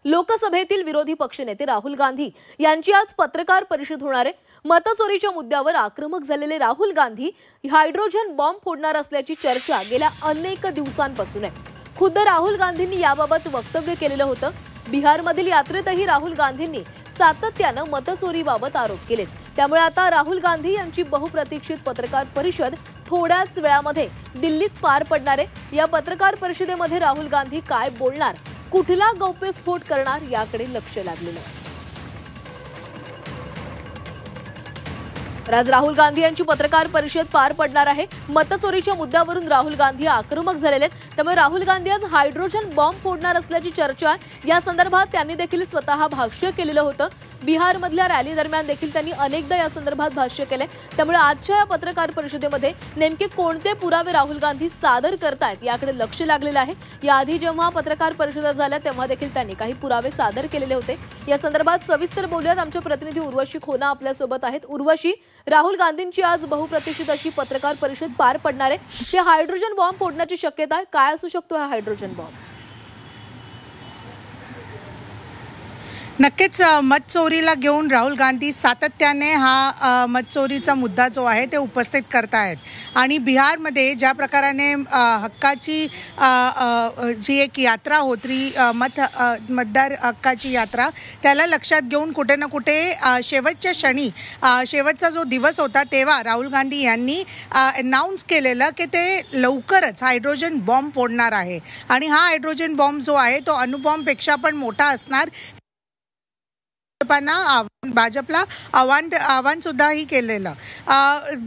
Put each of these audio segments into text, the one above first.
लोकसभेतील विरोधी पक्षनेते राहुल गांधी यांची आज पत्रकार परिषद होणार आहे। मतचोरीच्या मुद्द्यावर आक्रमक झालेले राहुल गांधी हायड्रोजन बॉम्ब फोडणार असल्याची चर्चा गेल्या अनेक दिवसांपासून आहे। खुद्द राहुल गांधींनी याबाबत वक्तव्य केलेलं होतं। बिहारमधील यात्रेतही राहुल गांधींनी सातत्यानं मतचोरीबाबत आरोप केलेत। त्यामुळे आता राहुल गांधी यांची बहुप्रतीक्षित पत्रकार परिषद थोड्याच वेळामध्ये दिल्लीत पार पडणार आहे। या पत्रकार परिषदेमध्ये राहुल गांधी काय बोलणार, कुठला गौप्यस्फोट करणार याकडे लक्ष लागलेलं आहे। आज राहुल गांधी यांची पत्रकार परिषद पार पडणार आहे। मतचोरीच्या मुद्द्यावरून राहुल गांधी आक्रमक झालेले आहेत। त्यामुळे राहुल गांधी आज हायड्रोजन बॉम्ब फोडणार असल्याची चर्चा आहे। या संदर्भात त्यांनी देखील स्वतः भाष्य केलेलं होतं। बिहारमधल्या रॅली दरम्यान देखील त्यांनी अनेकदा या संदर्भात भाष्य केले। त्यामुळे आजच्या या पत्रकार परिषदेमध्ये नेमके कोणते पुरावे राहुल गांधी सादर करतायत याकडे लक्ष लागलेलं आहे। याआधी जेव्हा पत्रकार परिषदा झाल्या तेव्हा देखील त्यांनी काही पुरावे सादर केलेले होते। या संदर्भात सविस्तर बोलूयात आमचे प्रतिनिधी उर्वशी खोना आपल्या सोबत आहेत। उर्वशी, राहुल गांधींची आज बहुप्रतीक्षित अशी पत्रकार परिषद पार पडणार आहे। ते हायड्रोजन बॉम्ब फोडण्याची शक्यता आहे, काय असू शकतो हा हायड्रोजन बॉम्ब? नक्कीच मतचोरीला घेऊन राहुल गांधी सातत्याने हा मतचोरीचा मुद्दा जो आहे ते उपस्थित करतायत। आणि बिहारमध्ये ज्या प्रकाराने हक्काची जी एक यात्रा होती, मतदार हक्काची यात्रा, त्याला लक्षात घेऊन कुठे ना कुठे शेवटच्या क्षणी शेवटचा जो दिवस होता तेव्हा राहुल गांधी यांनी अनाउन्स केलेलं की ते लवकरच हायड्रोजन बॉम्ब फोडणार आहे। आणि हा हायड्रोजन बॉम्ब जो आहे तो अणुबॉम्बपेक्षा पण मोठा असणार, भाजपला आव्हान सुद्धा ही केलेलं।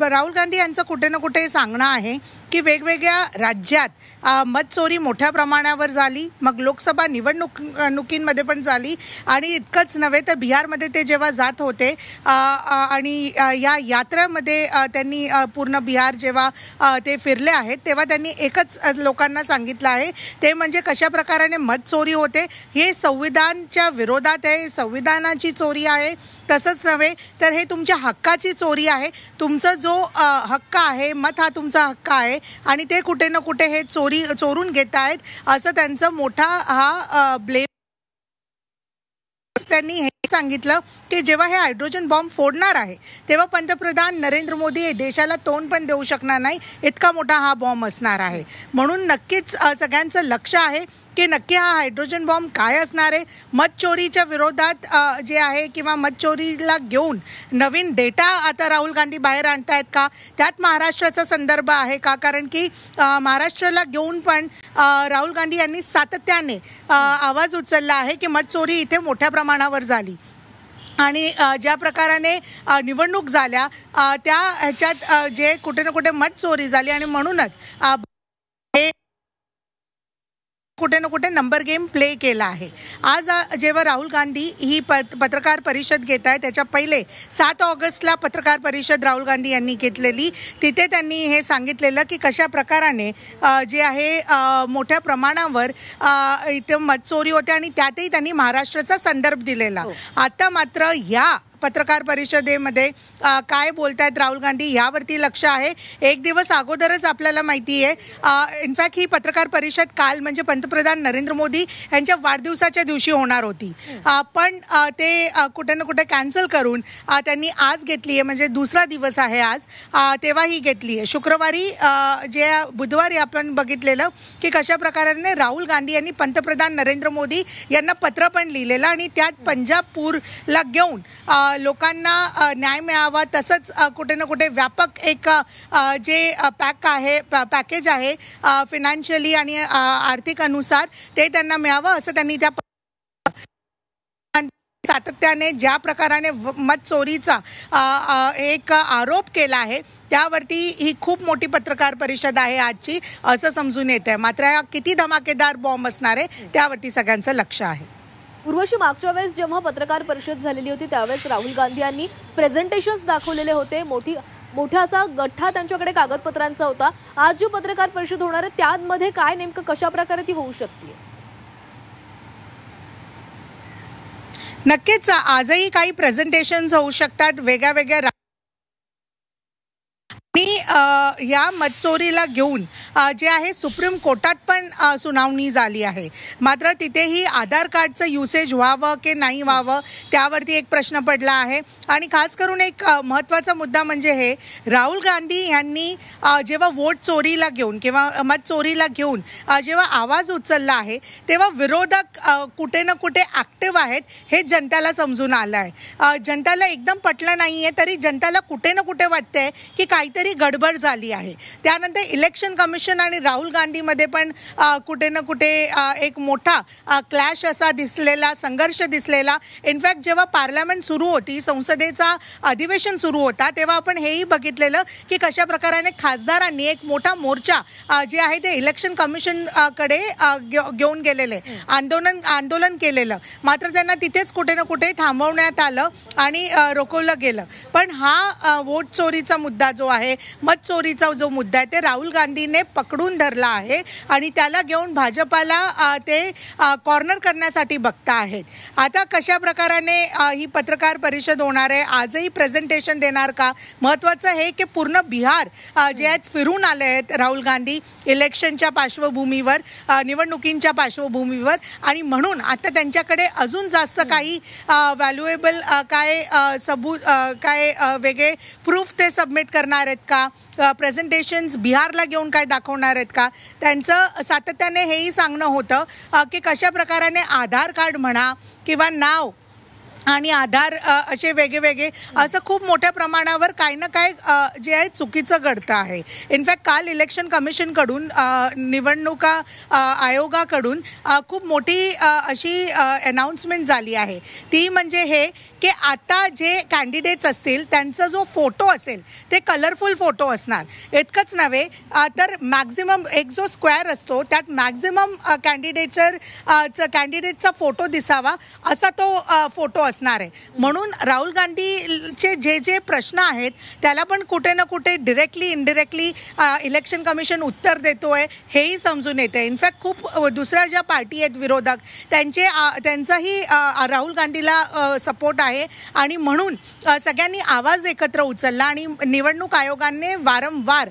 राहुल गांधी यांचं कुठे ना कुठे सांगणं आहे की वेगवेगळ्या राज्यात मतचोरी मोठ्या प्रमाणावर झाली, मग लोकसभा निवडणुकींमध्ये पण झाली। आणि इतकंच नव्हे तर बिहारमध्ये ते जेव्हा जात होते आणि या यात्रेमध्ये त्यांनी पूर्ण बिहार जेव्हा ते फिरले आहेत तेव्हा त्यांनी एकच लोकांना सांगितलं आहे, ते म्हणजे कशा प्रकाराने मतचोरी होते, हे संविधानाच्या विरोधात आहे, संविधानाची चोरी आहे। तसंच नव्हे तर हे तुमच्या हक्काची चोरी आहे। तुमचा जो हक्क आहे, मत हा तुमचा हक्क आहे आणि ते कुठे ना कुठे हे चोरून घेत आहेत, असं त्यांचा मोठा हा ब्लेम। त्यांनी हे सांगितलं की जेव्हा हे हायड्रोजन बॉम्ब फोडणार आहे तेव्हा पंतप्रधान नरेंद्र मोदी हे देशाला तोंड पण देऊ शकणार नाही, इतका मोठा हा बॉम्ब असणार आहे। म्हणून नक्कीच सगळ्यांचं लक्ष आहे की नक्की हा हायड्रोजन बॉम्ब काय असणार आहे। मतचोरीच्या विरोधात जे आहे किंवा मतचोरीला घेऊन नवीन डेटा आता राहुल गांधी बाहेर आणतायत का, त्यात महाराष्ट्राचा संदर्भ आहे का? कारण की महाराष्ट्राला घेऊन पण राहुल गांधी यांनी सातत्याने आवाज उचलला आहे की मतचोरी इथे मोठ्या प्रमाणावर झाली आणि ज्या प्रकाराने निवडणूक झाल्या त्या ह्याच्यात जे कुठे ना कुठे मतचोरी झाली आणि म्हणूनच हे कुठे ना कुठे नंबर गेम प्ले केला आहे। आज जेव्हा राहुल गांधी ही पत्रकार परिषद घेत आहे त्याच्या पहिले 7 ऑगस्टला पत्रकार परिषद राहुल गांधी यांनी घेतलेली, तिथे त्यांनी हे सांगितलेलं की कशा प्रकाराने जे आहे मोठ्या प्रमाणावर इथे मतचोरी होते आणि त्यातही त्यांनी महाराष्ट्राचा संदर्भ दिलेला। आता मात्र या पत्रकार परिषदेमध्ये काय बोलतायत राहुल गांधी यावरती लक्ष आहे। एक दिवस अगोदरच आपल्याला माहिती आहे, इनफॅक्ट ही पत्रकार परिषद काल म्हणजे पंतप्रधान नरेंद्र मोदी यांच्या वाढदिवसाच्या दिवशी होणार होती, पण ते कुठे ना कुठे कॅन्सल करून त्यांनी आज घेतली आहे, म्हणजे दुसरा दिवस आहे आज, तेव्हा ही घेतली आहे। शुक्रवारी जे बुधवारी आपण बघितलेलं की कशा प्रकाराने राहुल गांधी यांनी पंतप्रधान नरेंद्र मोदी यांना पत्र पण लिहिलेलं आणि त्यात पंजाब पूरला घेऊन लोकांना न्याय मिळावा, तसंच कुठे ना कुठे व्यापक एक जे पॅकेज आहे फिनान्शियली आणि आर्थिक अनुसार ते त्यांना मिळावं असं त्यांनी त्या सातत्याने ज्या प्रकाराने मतचोरीचा एक आरोप केला आहे त्यावरती ही खूप मोठी पत्रकार परिषद आहे आजची असं समजून येत आहे। मात्र हा किती धमाकेदार बॉम्ब असणार आहे त्यावरती सगळ्यांचं लक्ष आहे। उर्वशी, मागच्या वेळेस जेव्हा पत्रकार परिषद झालेली होती त्यावेळेस राहुल गांधी यांनी प्रेझेंटेशन्स दाखवलेले होते, मोठा असा गठ्ठा त्यांच्याकडे कागदपत्रांचा होता। आज जी पत्रकार परिषद होणार आहे त्यामध्ये काय नेमकं कशा प्रकारे ती होऊ शकते? नक्कीच आजही काही प्रेझेंटेशन्स होऊ शकतात वेगळ्या वेगळ्या या मतचोरीला घेऊन जे आहे सुप्रीम कोर्टात पण सुनावणी झाली आहे. मात्र तिथेही आधार कार्डचं युसेज व्हावं की नाही व्हावं त्यावरती एक प्रश्न पडला आहे. आणि खास करून एक महत्त्वाचा मुद्दा म्हणजे हे राहुल गांधी यांनी जेव्हा वोट चोरीला घेऊन किंवा मत चोरीला घेऊन जेव्हा आवाज उचलला आहे तेव्हा विरोधक कुठे ना कुठे ॲक्टिव्ह आहेत हे जनतेला समजून आलं आहे. जनतेला एकदम पटलं नाही आहे तरी जनतेला कुठे ना कुठे वाटतंय की काहीतरी गडबड झाली आहे. त्यानंतर इलेक्शन कमिशन आणि राहुल गांधीमध्ये पण कुठे ना कुठे एक मोठा क्लॅश असा दिसलेला, संघर्ष दिसलेला. इनफॅक्ट जेव्हा पार्लमेंट सुरू होती, संसदेचा अधिवेशन सुरू होता, तेव्हा आपण हेही बघितलेलं की कशा प्रकाराने खासदारांनी एक मोठा मोर्चा जे आहे ते इलेक्शन कमिशन कडे घेऊन गेलेले, आंदोलन केलेलं. मात्र त्यांना तिथेच कुठे ना कुठे थांबवण्यात आलं आणि रोखवलं गेलं. पण हा वोट चोरीचा मुद्दा जो आहे, मत चोरीचा जो मुद्दा आहे, ते राहुल गांधीने पकडून धरला आहे आणि त्याला घेऊन भाजपाला ते कॉर्नर करण्यासाठी बघता आहेत. आता कशा प्रकाराने ही पत्रकार परिषद होणार आहे, आजही प्रेझेंटेशन देणार का? महत्त्वाचं हे की पूर्ण बिहार जे आहेत फिरून आले आहेत राहुल गांधी इलेक्शनच्या पार्श्वभूमीवर, निवडणुकींच्या पार्श्वभूमीवर. आणि म्हणून आता त्यांच्याकडे अजून जास्त काही व्हॅल्युएबल काय वेगळे प्रूफ ते सबमिट करणार आहेत का? प्रेझेंटेशन्स बिहारला घेऊन काय दाखवणार आहेत का? त्यांचं सातत्याने हेही सांगणं होतं की कशा प्रकाराने आधार कार्ड म्हणा किंवा नाव आणि आधार असे वेगळे असं खूप मोठ्या प्रमाणावर काही ना काय जे आहे चुकीचं घडतं आहे. इनफॅक्ट काल इलेक्शन कमिशनकडून निवडणुका आयोगाकडून खूप मोठी अशी अनाउन्समेंट झाली आहे. ती म्हणजे हे की आता जे कॅन्डिडेट्स असतील त्यांचा जो फोटो असेल ते कलरफुल फोटो असणार. इतकंच नव्हे तर मॅक्झिमम एक जो स्क्वेअर असतो त्यात मॅक्झिमम कॅन्डिडेटचा फोटो दिसावा असा तो फोटो असणार आहे. म्हणून राहुल गांधीचे जे प्रश्न आहेत त्याला पण कुठे ना कुठे डिरेक्टली इनडिरेक्टली इलेक्शन कमिशन उत्तर देतोय हेही समजून येते. इनफॅक्ट खूप दुसऱ्या ज्या पार्टी आहेत विरोधक त्यांचाही राहुल गांधीला सपोर्ट आहे आणि म्हणून सगळ्यांनी आवाज एकत्र उचलला आणि निवडणूक आयोगाने वारंवार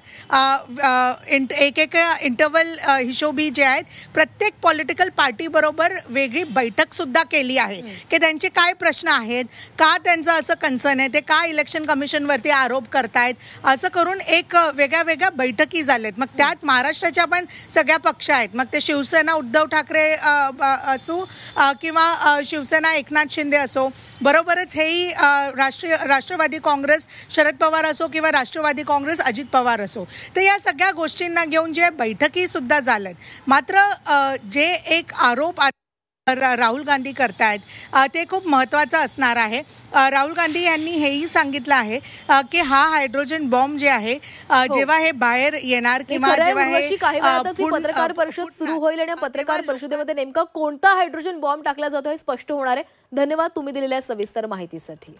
एक इंटरव्हल हिशोबी जे आहेत प्रत्येक पॉलिटिकल पार्टी बरोबर वेगळी बैठक सुद्धा केली आहे की त्यांचे काय प्रश्न आहेत, का त्यांचं असं कन्सर्न आहे, ते का इलेक्शन कमिशनवरती आरोप करतायत, असं करून एक वेगळ्या बैठकी झाल्यात. मग त्यात महाराष्ट्राच्या पण सगळ्या पक्ष आहेत, मग ते शिवसेना उद्धव ठाकरे असो किंवा शिवसेना एकनाथ शिंदे असो, बरोबरच हेही राष्ट्रवादी काँग्रेस शरद पवार असो किंवा राष्ट्रवादी काँग्रेस अजित पवार असो. तर या सगळ्या गोष्टींना घेऊन जे बैठकी सुद्धा झाल्यात. मात्र जे एक आरोप राहुल गांधी करतायत ते खूप महत्त्वाचं असणार आहे. राहुल गांधी यांनी हेही सांगितलं आहे की हा हायड्रोजन बॉम्ब जे आहे जेव्हा हे बाहेर येणार किंवा जेव्हा हे पत्रकार परिषद सुरू होईल आणि पत्रकार परिषदेमध्ये नेमका कोणता हायड्रोजन बॉम्ब टाकला जातो हे स्पष्ट होणार आहे. धन्यवाद तुम्ही दिलेल्या सविस्तर माहितीसाठी.